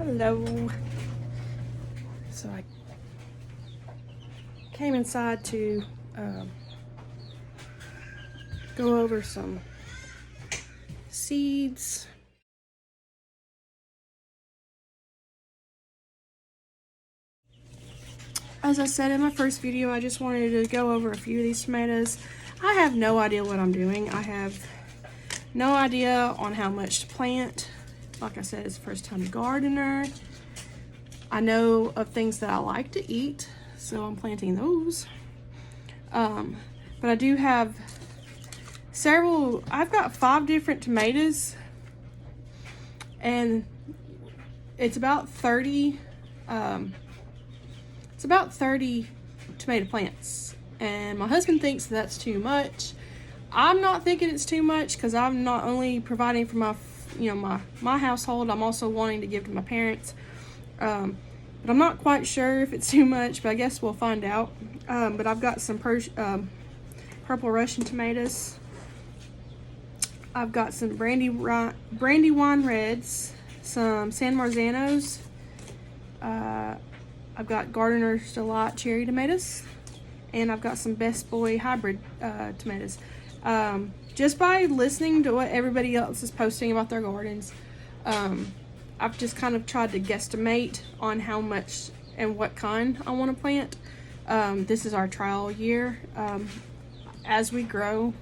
Hello. So I came inside to go over some seeds. As I said in my first video, I just wanted to go over a few of these tomatoes. I have no idea what I'm doing. I have no idea on how much to plant. Like I said, it's the first time gardener. I know of things that I like to eat, so I'm planting those. But I do have several, I've got 5 different tomatoes, and it's about 30 tomato plants, and my husband thinks that's too much. I'm not thinking it's too much because I'm not only providing for my my household, I'm also wanting to give to my parents. But I'm not quite sure if it's too much, but I guess we'll find out. But I've got some purple Russian tomatoes. I've got some Brandywine Reds, some San Marzanos. I've got Gardener's Delight cherry tomatoes, and I've got some Best Boy hybrid tomatoes. Just by listening to what everybody else is posting about their gardens, I've just kind of tried to guesstimate on how much and what kind I want to plant. This is our trial year. As we grow,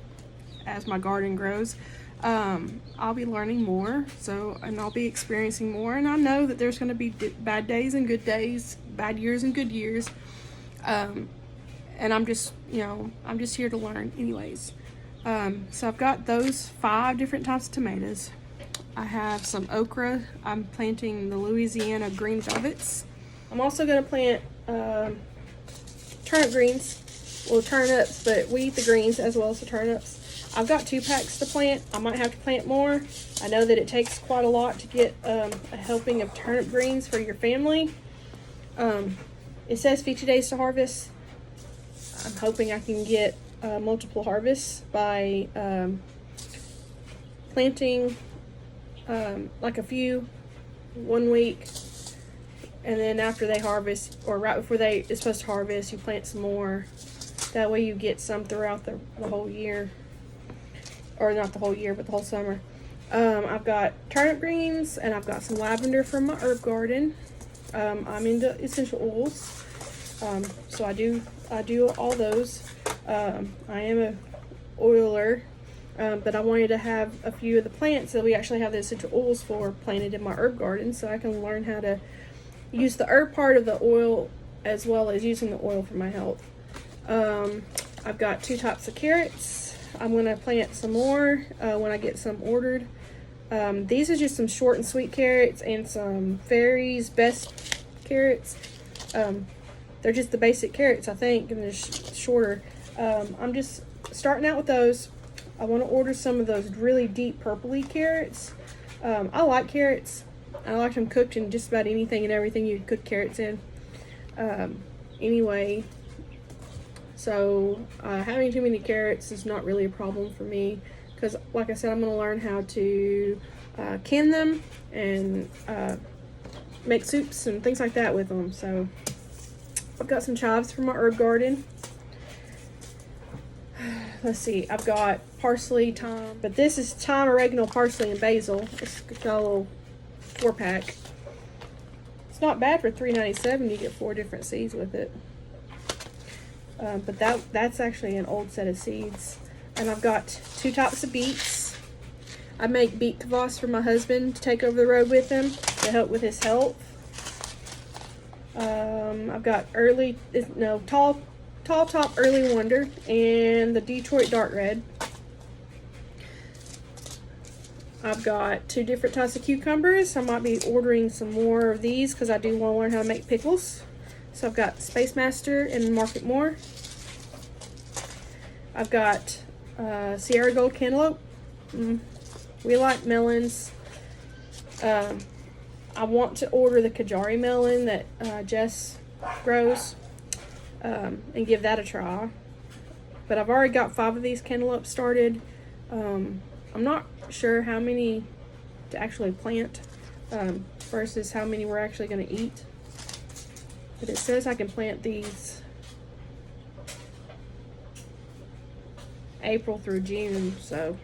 as my garden grows, I'll be learning more, and I'll be experiencing more, and I know that there's going to be bad days and good days, bad years and good years, and I'm just here to learn anyways. So I've got those 5 different types of tomatoes. I have some okra. I'm planting the Louisiana green velvets. I'm also going to plant turnip greens, well, turnips, but we eat the greens as well as the turnips. I've got 2 packs to plant. I might have to plant more. I know that it takes quite a lot to get a helping of turnip greens for your family. It says 50 days to harvest. I'm hoping I can get multiple harvests by planting like a few 1 week, and then after they harvest, or right before it's supposed to harvest, you plant some more. That way you get some throughout the whole year, or not the whole year, but the whole summer. I've got turnip greens, and I've got some lavender from my herb garden. I'm into essential oils, so I do all those. I am a oiler, but I wanted to have a few of the plants that we actually have the essential oils for planted in my herb garden, so I can learn how to use the herb part of the oil as well as using the oil for my health. I've got 2 types of carrots. I'm going to plant some more when I get some ordered. These are just some short and sweet carrots, and some Fairy's Best carrots. They're just the basic carrots, I think, and they're shorter. I'm just starting out with those. I want to order some of those really deep purpley carrots. I like carrots. I like them cooked in just about anything and everything you cook carrots in. Anyway, so having too many carrots is not really a problem for me, because like I said, I'm going to learn how to can them and make soups and things like that with them. So I've got some chives from my herb garden. Let's see, I've got parsley, thyme, but this is thyme, oregano, parsley, and basil. It's got a little 4-pack. It's not bad for $3.97. You get 4 different seeds with it. But that's actually an old set of seeds. And I've got 2 types of beets. I make Beet Kvass for my husband to take over the road with him to help with his health. I've got Tall Top Early Wonder and the Detroit Dark Red. I've got 2 different types of cucumbers. I might be ordering some more of these because I do want to learn how to make pickles. So I've got Space Master and Market More. I've got Sierra Gold Cantaloupe. We like melons. I want to order the Kajari melon that Jess grows and give that a try. But I've already got 5 of these cantaloupes started. I'm not sure how many to actually plant, versus how many we're actually going to eat. But it says I can plant these April through June, so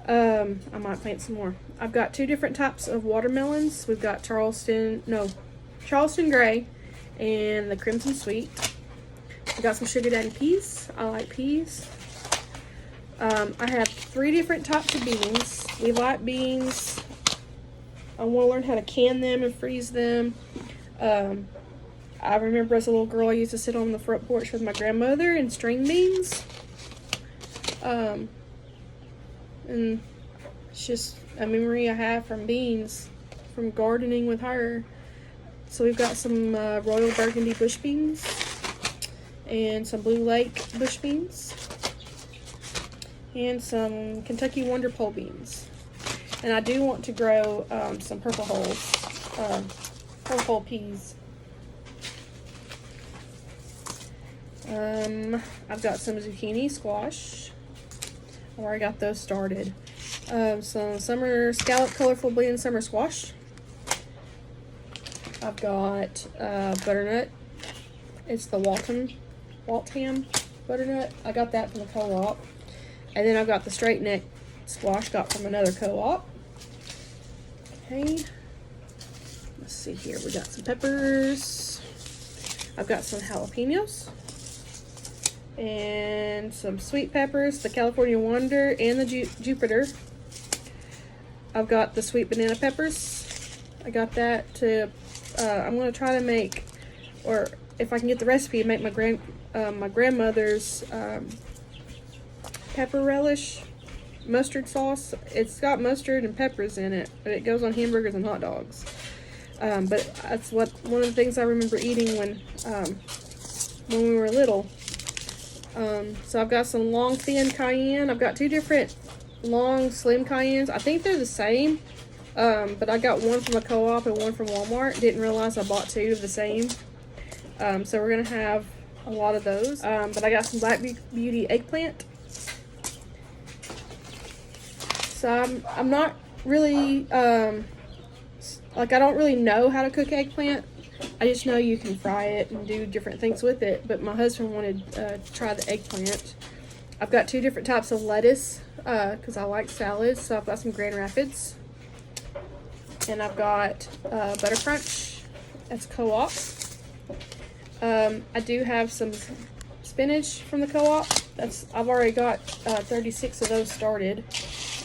I might plant some more. I've got 2 different types of watermelons. We've got Charleston Gray and the Crimson Sweet. I got some Sugar Daddy peas. I like peas. I have 3 different types of beans. We like beans. I want to learn how to can them and freeze them. I remember as a little girl, I used to sit on the front porch with my grandmother and string beans. And it's just a memory I have from beans, from gardening with her. So we've got some Royal Burgundy bush beans and some Blue Lake bush beans and some Kentucky Wonder pole beans. And I do want to grow some purple hole peas. I've got some zucchini squash. I already got those started. Some summer scallop colorful blend summer squash. I've got butternut. It's the Waltham butternut. I got that from the co-op. And then I've got the straight neck squash, got from another co-op. Okay. Let's see here. We got some peppers. I've got some jalapenos. And some sweet peppers, the California Wonder and the Jupiter. I've got the sweet banana peppers. I got that to, I'm going to try to make, or if I can get the recipe, make my grandmother's pepper relish mustard sauce. It's got mustard and peppers in it, but it goes on hamburgers and hot dogs. But that's one of the things I remember eating when we were little. So I've got some long thin cayenne. I've got 2 different long slim cayennes. I think they're the same, but I got one from a co-op and one from Walmart. Didn't realize I bought 2 of the same. So we're gonna have a lot of those. But I got some Black Beauty eggplant. So I'm not really like, I don't really know how to cook eggplant. I just know you can fry it and do different things with it, but my husband wanted to try the eggplant. I've got 2 different types of lettuce because I like salads. So I've got some Grand Rapids, and I've got Butter Crunch. That's co-op. I do have some spinach from the co-op. I've already got 36 of those started,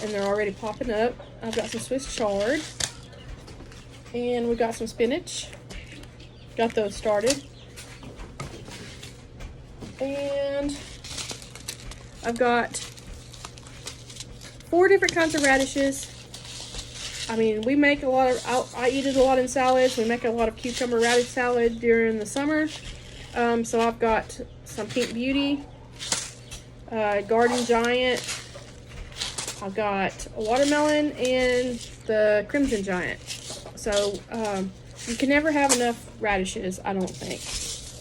and they're already popping up. I've got some Swiss chard, and we got some spinach. Got those started. And I've got 4 different kinds of radishes. I mean, we make a lot of, I eat it a lot in salads. We make a lot of cucumber radish salad during the summer. So I've got some Pink Beauty, Garden Giant. I've got a watermelon and the Crimson Giant. So, you can never have enough radishes, I don't think.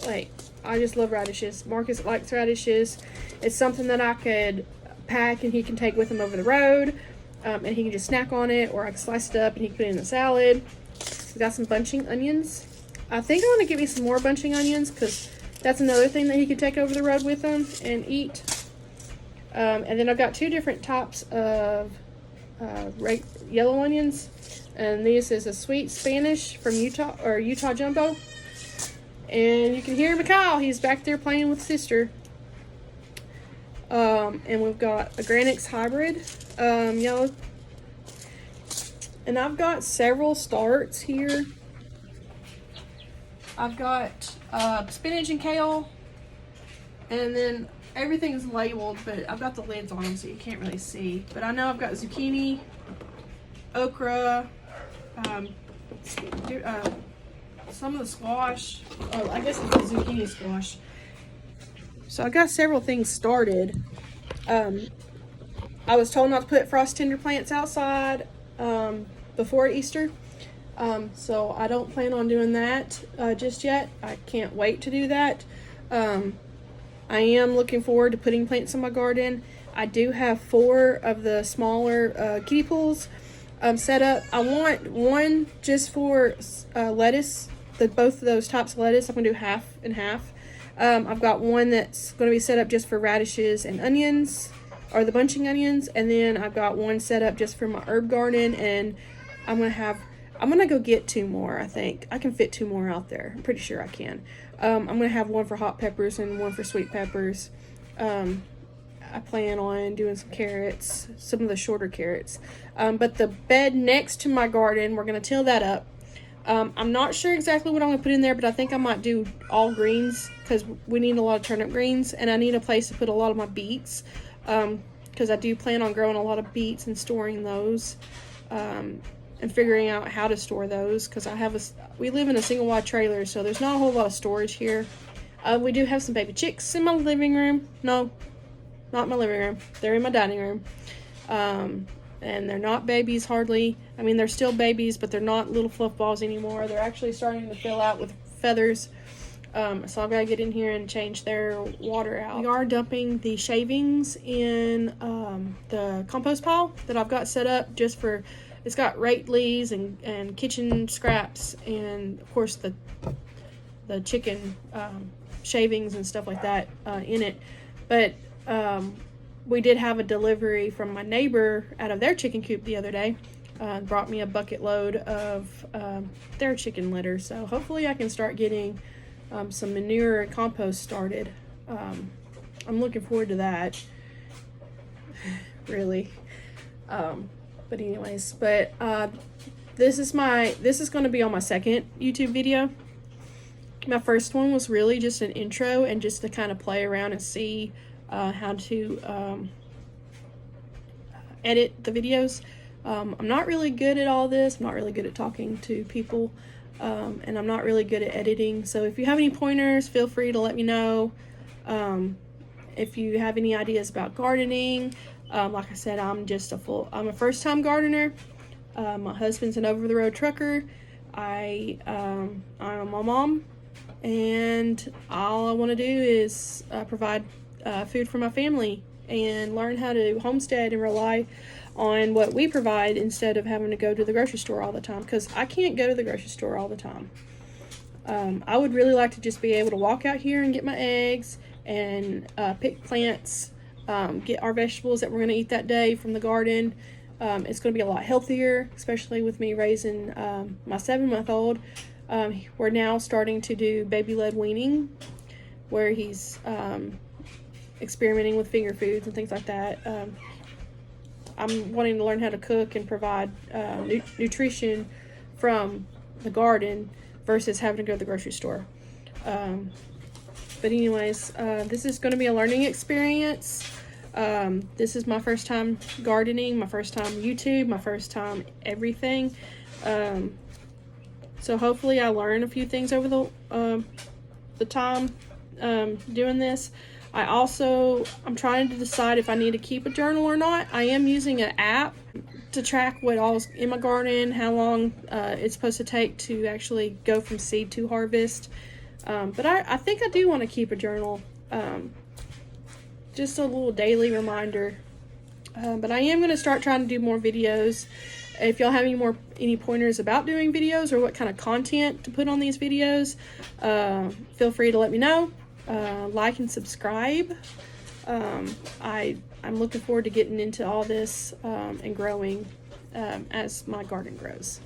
Like, I just love radishes. Marcus likes radishes. It's something that I could pack and he can take with him over the road. And he can just snack on it, or I can slice it up and he can put it in the salad. We got some bunching onions. I think I want to get me some more bunching onions because that's another thing that he could take over the road with him and eat. And then I've got 2 different types of yellow onions. And this is a sweet Spanish from Utah, or Utah Jumbo. And you can hear Mikhail. He's back there playing with sister. And we've got a Granix hybrid, yellow. And I've got several starts here. I've got spinach and kale. And then everything's labeled, but I've got the lids on them so you can't really see. But I know I've got zucchini, okra, some of the squash. Oh, I guess it's the zucchini squash. So I got several things started. I was told not to put frost tender plants outside before Easter. So I don't plan on doing that just yet. I can't wait to do that. I am looking forward to putting plants in my garden. I do have 4 of the smaller kiddie pools set up. I want one just for lettuce, both of those types of lettuce. I'm going to do half and half. I've got one that's going to be set up just for radishes and onions, or the bunching onions, and then I've got one set up just for my herb garden, and I'm gonna go get 2 more. I think I can fit 2 more out there. I'm pretty sure I can. I'm gonna have one for hot peppers and one for sweet peppers. I plan on doing some carrots, some of the shorter carrots. But the bed next to my garden, we're gonna till that up. I'm not sure exactly what I'm gonna put in there, but I think I might do all greens because we need a lot of turnip greens, and I need a place to put a lot of my beets. Because I do plan on growing a lot of beets and storing those, and figuring out how to store those, because we live in a single wide trailer, so there's not a whole lot of storage here. We do have some baby chicks in my living room. No, not my living room. They're in my dining room. And they're not babies hardly. I mean, they're still babies, but they're not little fluff balls anymore. They're actually starting to fill out with feathers. So I've got to get in here and change their water out. We are dumping the shavings in the compost pile that I've got set up just for, it's got raked leaves and kitchen scraps, and of course the chicken shavings and stuff like that in it. But we did have a delivery from my neighbor out of their chicken coop the other day. Brought me a bucket load of their chicken litter. So hopefully I can start getting some manure and compost started. I'm looking forward to that, really. But anyways, this is going to be on my second YouTube video. My first one was really just an intro and just to kind of play around and see how to edit the videos. I'm not really good at all this. I'm not really good at talking to people. And I'm not really good at editing. So if you have any pointers, feel free to let me know. If you have any ideas about gardening, like I said, I'm a first-time gardener. My husband's an over-the-road trucker. I'm a mom, and all I want to do is provide food for my family and learn how to homestead and rely on what we provide instead of having to go to the grocery store all the time, because I can't go to the grocery store all the time. I would really like to just be able to walk out here and get my eggs and pick plants, get our vegetables that we're going to eat that day from the garden. It's going to be a lot healthier, especially with me raising my 7-month-old. We're now starting to do baby-led weaning, where he's experimenting with finger foods and things like that. I'm wanting to learn how to cook and provide nutrition from the garden versus having to go to the grocery store. But anyways, this is going to be a learning experience. This is my first time gardening, my first time YouTube, my first time everything. So hopefully I learn a few things over the time doing this. I'm trying to decide if I need to keep a journal or not. I am using an app to track what all's in my garden, how long it's supposed to take to actually go from seed to harvest. But I think I do want to keep a journal, just a little daily reminder. But I am going to start trying to do more videos. If y'all have any pointers about doing videos or what kind of content to put on these videos, feel free to let me know. Like and subscribe. I'm looking forward to getting into all this and growing as my garden grows.